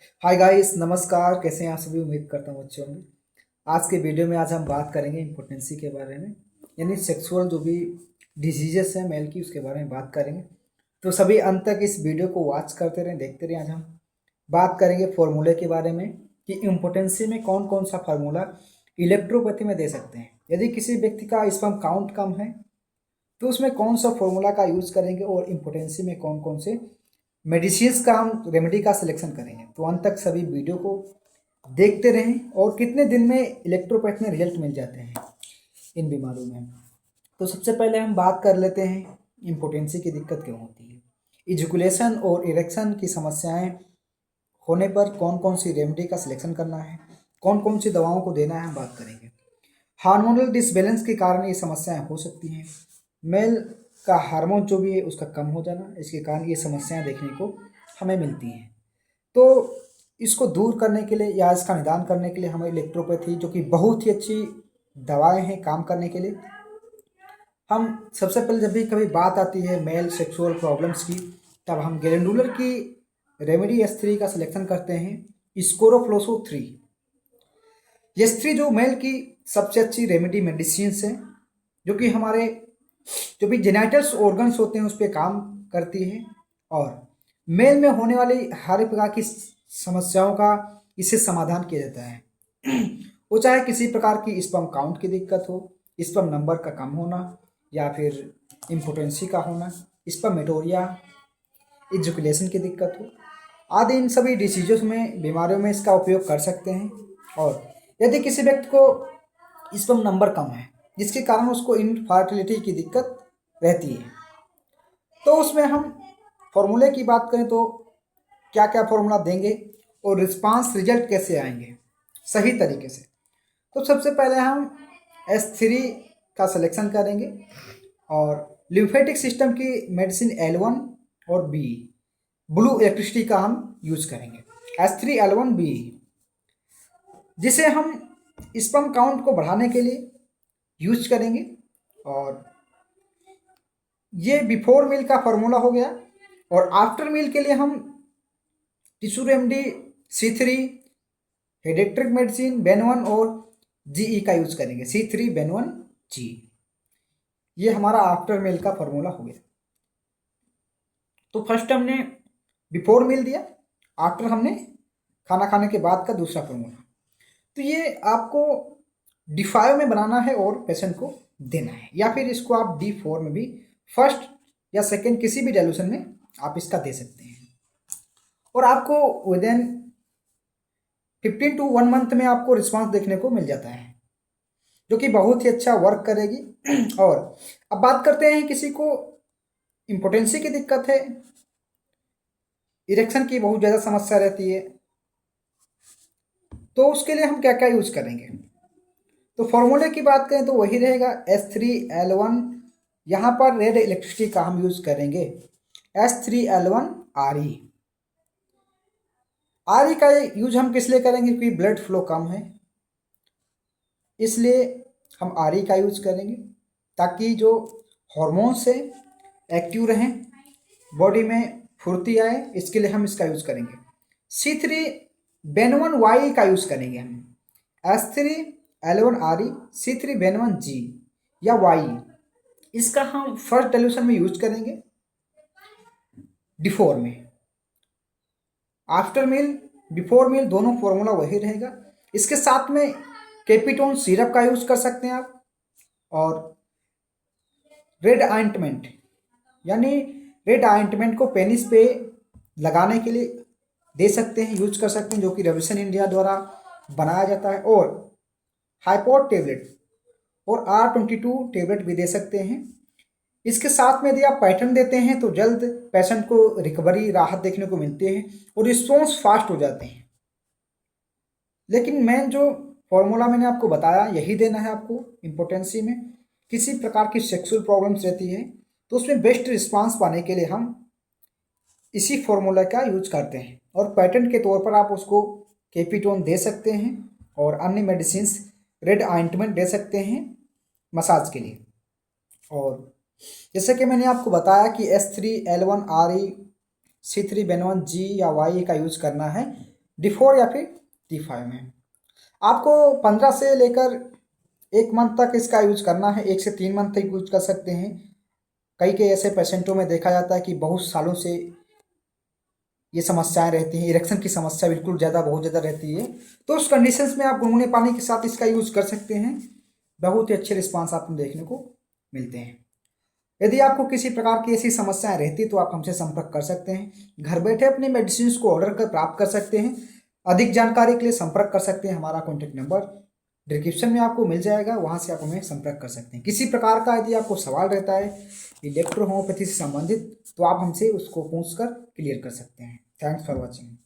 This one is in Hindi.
हाय गाइस, नमस्कार। कैसे हैं आप सभी? उम्मीद करता हूँ अच्छे होंगे। आज के वीडियो में आज हम बात करेंगे इम्पोर्टेंसी के बारे में, यानी सेक्सुअल जो भी डिजीजेस हैं मेल की, उसके बारे में बात करेंगे। तो सभी अंत तक इस वीडियो को वॉच करते रहें, देखते रहें। आज हम बात करेंगे फॉर्मूले के बारे में कि इम्पोर्टेंसी में कौन कौन सा फार्मूला इलेक्ट्रोपैथी में दे सकते हैं। यदि किसी व्यक्ति का स्पर्म काउंट कम है तो उसमें कौन सा फॉर्मूला का यूज़ करेंगे, और इम्पोर्टेंसी में कौन कौन से मेडिसिन्स का हम रेमेडी का सिलेक्शन करेंगे। तो अंत तक सभी वीडियो को देखते रहें। और कितने दिन में इलेक्ट्रोपैथ में रिजल्ट मिल जाते हैं इन बीमारियों में। तो सबसे पहले हम बात कर लेते हैं इम्पोर्टेंसी की दिक्कत क्यों होती है। इजैकुलेशन और इरेक्शन की समस्याएं होने पर कौन कौन सी रेमेडी का सिलेक्शन करना है, कौन कौन सी दवाओं को देना है, हम बात करेंगे। हार्मोनल डिसबैलेंस के कारण ये समस्याएं हो सकती हैं। मेल का हार्मोन जो भी है उसका कम हो जाना, इसके कारण ये समस्याएं देखने को हमें मिलती हैं। तो इसको दूर करने के लिए या इसका निदान करने के लिए हमें इलेक्ट्रोपैथी, जो कि बहुत ही अच्छी दवाएं हैं काम करने के लिए, हम सबसे पहले जब भी कभी बात आती है मेल सेक्सुअल प्रॉब्लम्स की, तब हम गैलेंडुलर की रेमेडी S3 का सिलेक्शन करते हैं, स्कोरोफ्लोसो 3। S3 जो मेल की सबसे अच्छी रेमेडी मेडिसिन है, जो कि हमारे जो भी जेनाइटल्स ऑर्गन्स होते हैं उस पर काम करती है, और मेल में होने वाली हर प्रकार की समस्याओं का इससे समाधान किया जाता है। वो चाहे किसी प्रकार की स्पर्म काउंट की दिक्कत हो, स्पर्म नंबर का कम होना, या फिर इम्पोटेंसी का होना, स्पर्मेटोरिया, इजैकुलेशन की दिक्कत हो आदि, इन सभी डिसीजों में, बीमारियों में इसका उपयोग कर सकते हैं। और यदि किसी व्यक्ति को स्पर्म नंबर कम है जिसके कारण उसको इनफर्टिलिटी की दिक्कत रहती है, तो उसमें हम फॉर्मूले की बात करें तो क्या क्या फॉर्मूला देंगे और रिस्पांस रिजल्ट कैसे आएंगे सही तरीके से। तो सबसे पहले हम S3 का सिलेक्शन करेंगे, और लिम्फेटिक सिस्टम की मेडिसिन L1 और B, ब्लू इलेक्ट्रिसिटी का हम यूज करेंगे, S3L1B, जिसे हम स्पर्म काउंट को बढ़ाने के लिए यूज करेंगे। और ये बिफोर मील का फॉर्मूला हो गया। और आफ्टर मील के लिए हम टिश्यू रेमेडी C3, हेडेक्ट्रिक मेडिसिन बेन1 और GE का यूज करेंगे, C3 बेन1 G। ये हमारा आफ्टर मील का फॉर्मूला हो गया। तो फर्स्ट हमने बिफोर मील दिया, आफ्टर हमने खाना खाने के बाद का दूसरा फॉर्मूला। तो ये आपको D5 में बनाना है और पेशेंट को देना है, या फिर इसको आप D4 में भी फर्स्ट या सेकेंड किसी भी डाइल्यूशन में आप इसका दे सकते हैं। और आपको विद इन 15 to 1 मंथ में आपको रिस्पांस देखने को मिल जाता है, जो कि बहुत ही अच्छा वर्क करेगी। और अब बात करते हैं, किसी को इम्पोटेंसी की दिक्कत है, इरेक्शन की बहुत ज़्यादा समस्या रहती है, तो उसके लिए हम क्या क्या यूज करेंगे। तो फॉर्मूले की बात करें तो वही रहेगा, S3L1, यहाँ पर रेड इलेक्ट्रिसिटी का हम यूज करेंगे, S3L1RE। RE का यूज हम किस लिए करेंगे, क्योंकि ब्लड फ्लो कम है, इसलिए हम RE का यूज करेंगे, ताकि जो हॉर्मोन्स है एक्टिव रहें, बॉडी में फुर्ती आए, इसके लिए हम इसका यूज करेंगे। C3 बेन1Y का यूज करेंगे हम, S3L1RE, C3 बेन1G या Y, इसका हम फर्स्ट डाइल्यूशन में यूज करेंगे D4 में। आफ्टर मील बिफोर मील दोनों फॉर्मूला वही रहेगा। इसके साथ में कैपिटोन सिरप का यूज कर सकते हैं आप, और रेड ऑइंटमेंट, यानी रेड ऑइंटमेंट को पेनिस पे लगाने के लिए दे सकते हैं, यूज कर सकते हैं, जो कि रेवोल्यूशन इंडिया द्वारा बनाया जाता है। और हाइपोट टेबलेट और R22 टेबलेट भी दे सकते हैं। इसके साथ में यदि आप पैटर्न देते हैं तो जल्द पेशेंट को रिकवरी, राहत देखने को मिलती है और रिस्पॉन्स फास्ट हो जाते हैं। लेकिन मेन जो फॉर्मूला मैंने आपको बताया यही देना है आपको। इम्पोर्टेंसी में किसी प्रकार की सेक्सुअल प्रॉब्लम्स रहती है तो उसमें बेस्ट रिस्पांस पाने के लिए हम इसी फॉर्मूला का यूज करते हैं, और पैटर्न के तौर पर आप उसको कैपिटोन दे सकते हैं और अन्य मेडिसिन रेड ऑइंटमेंट दे सकते हैं मसाज के लिए। और जैसे कि मैंने आपको बताया कि S3L1RE, C3 बेन1G या Y का यूज करना है D4 या फिर D5 में। आपको 15 से लेकर 1 मंथ तक इसका यूज करना है, 1 से 3 मंथ तक यूज कर सकते हैं। कई कई ऐसे पेशेंटों में देखा जाता है कि बहुत सालों से ये समस्याएं रहती हैं, इरेक्शन की समस्या बिल्कुल ज़्यादा बहुत ज़्यादा रहती है। तो उस कंडीशंस में आप गुनगुने पानी के साथ इसका यूज कर सकते हैं। बहुत ही अच्छे रिस्पांस आपको देखने को मिलते हैं। यदि आपको किसी प्रकार की ऐसी समस्याएं रहती तो आप हमसे संपर्क कर सकते हैं। घर बैठे अपनी मेडिसिन को ऑर्डर कर प्राप्त कर सकते हैं। अधिक जानकारी के लिए संपर्क कर सकते हैं। हमारा कॉन्टैक्ट नंबर डिस्क्रिप्शन में आपको मिल जाएगा, वहां से आप हमें संपर्क कर सकते हैं। किसी प्रकार का यदि आपको सवाल रहता है इलेक्ट्रो होम्योपैथी से संबंधित, तो आप हमसे उसको पूछकर क्लियर कर सकते हैं। Thanks for watching.